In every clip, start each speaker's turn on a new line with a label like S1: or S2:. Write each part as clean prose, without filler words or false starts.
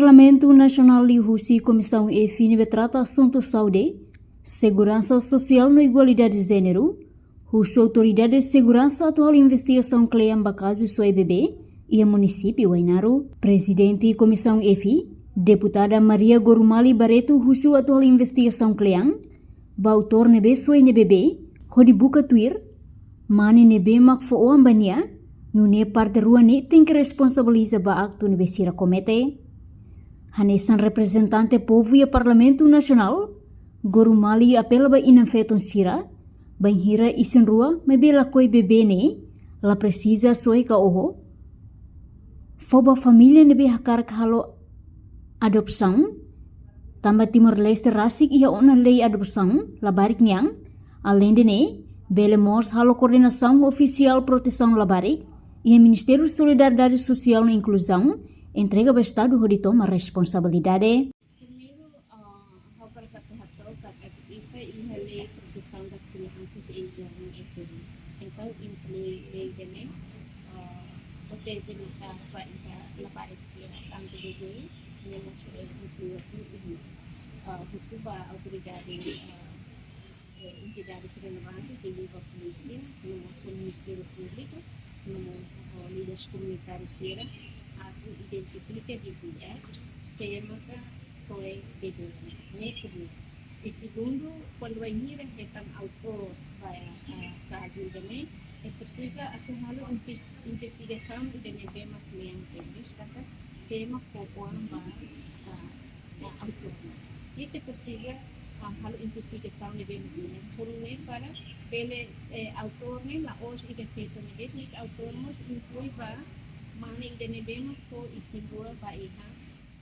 S1: Parlamento Nacional lihusi Comissão EFINE trata assunto saúde, segurança social e igualdade de gênero, husu autoridade de segurança atual investigação claim bakazu soe bebê e a município Wainaru. Presidente Comissão EFI, deputada Maria Gorumali Barreto husu atual investigação claim, bautor nebe soe nebebe, hodi buka tuir, mane nebe mak fo ambania, nune parte ruani tem que responsabiliza ba acto nebe sira comete. Hanesan representante povo e Parlamento Nacional, Gorumali apela ba inanfeton sira, bem hira isin rua, mebela koi bebê ne, la precisa soe ka oho. Foba família nebe hakar kahalo adopção, tamba Timor-Leste rasik ia ona lei adopção, labarik niang, além de ne, bele mors halo coordenação oficial proteção labarik, e o Ministério de Solidariedade Social e Inclusão, entrega ao Estado de tomar a responsabilidade.
S2: Primeiro, ao percatuhato ita ia lei proteção das crianças e jovens FPI. Então, inclui lei de proteger as para laparecer tanto bebê, nem muito inclui ini. Husuba autoridade entidades relevantes de língua polícia, no Ministério Público, no líderes comunitários aku identifica de dia, semaka soe de dona, né? E segundo, quando vai vir então autor vai caso dele, é preciso atuar investigação e de bema clientes, kata sema kokoan ba autor. Itu precisa halo investigação de bema clientes, porém para pele autor ne la hoje e feito ne des autormos inclui ba mana idane bema ko isigura ba iha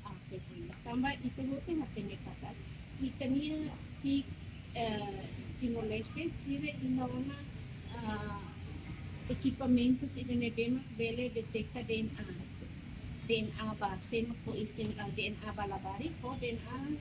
S2: afetunda tambah itu hote hatene kata itania si Timor-Leste sire inaona equipamentos idane bema bele detecta DNA ba sema ko isin DNA ba labari ko DNA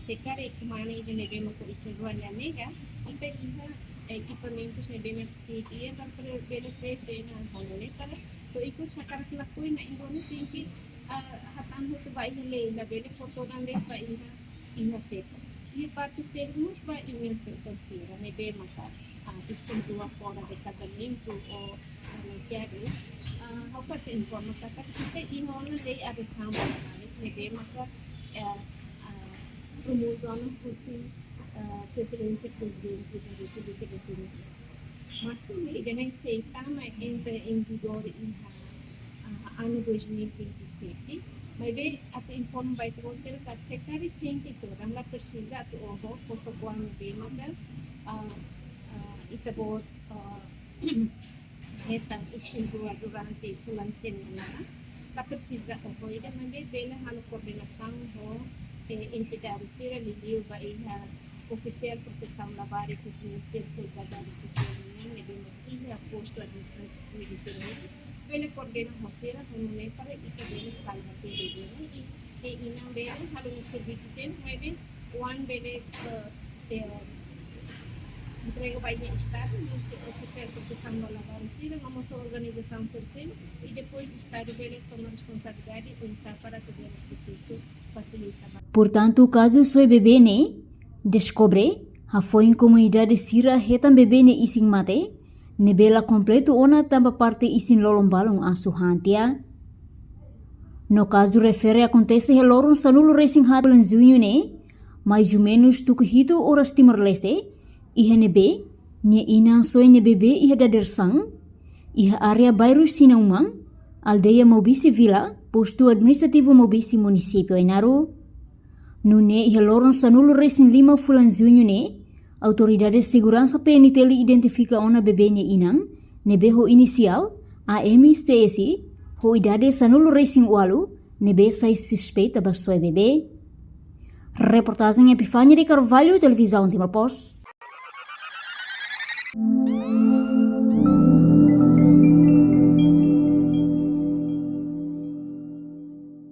S2: sekare mana idane bema ko isigura nega ita iha equipamentos ne bema si dia para bele test DNA halone para to ikut sakar kelakuin na ingoni tinggi hatan ho to bai le la bele foto dan le ba iha sepa ia parte sermos ba iha financiera ne be mata isin dua fora de casamento ou quero how parte informa kata kita inona le ada sama ne be mata promulgando kusi excelência presidente da República do Timor-Leste. Mas também nem aceita entra em vigor em ano 2027, mas bem até informa vai ter você que se cada sentido ela precisa atu oho posokuan bem maka itabot eta isigura durante bulan semana la precisa oho ida mas bem halo coordenação ho entidades sira liu ba iha oficial proteção lavari que o Ministério da Solidariedade Social ne bem iha posto administrativo de serviço pela coordena hosera homune para ita bem salva tele e ina bem halo serviço sem bem one bem entrega banyak Estado e o oficial proteção lavari sira vamos a organização social e depois o Estado bem toma responsabilidade ou está para que o processo facilita.
S1: Portanto, o caso soe bebê ne descobre ha foi em comunidade sira hetam bebê ne ising mate ne bela completo ona tamba parte isin lolombalong asuhantia. No caso refere acontece heloron sanulo racing hat bulan junho ne mais ou menos tukuhito horas Timor-Leste iha nebe ne inang soe ne bebê iha dadersang iha area bairro Sinaumang aldeia Mobisi Vila posto administrativo Mobisi município Wainaru. Nune iha loron sanulo racing 5 bulan junho ne autoridade de segurança PNTL identifica ona bebê ne inang nebe ho inicial AMSTSI ho idade sanulo racing walu nebe sai suspeita ba soe bebê. Reportagem Epifânia de Carvalho, Televisão Timor Post.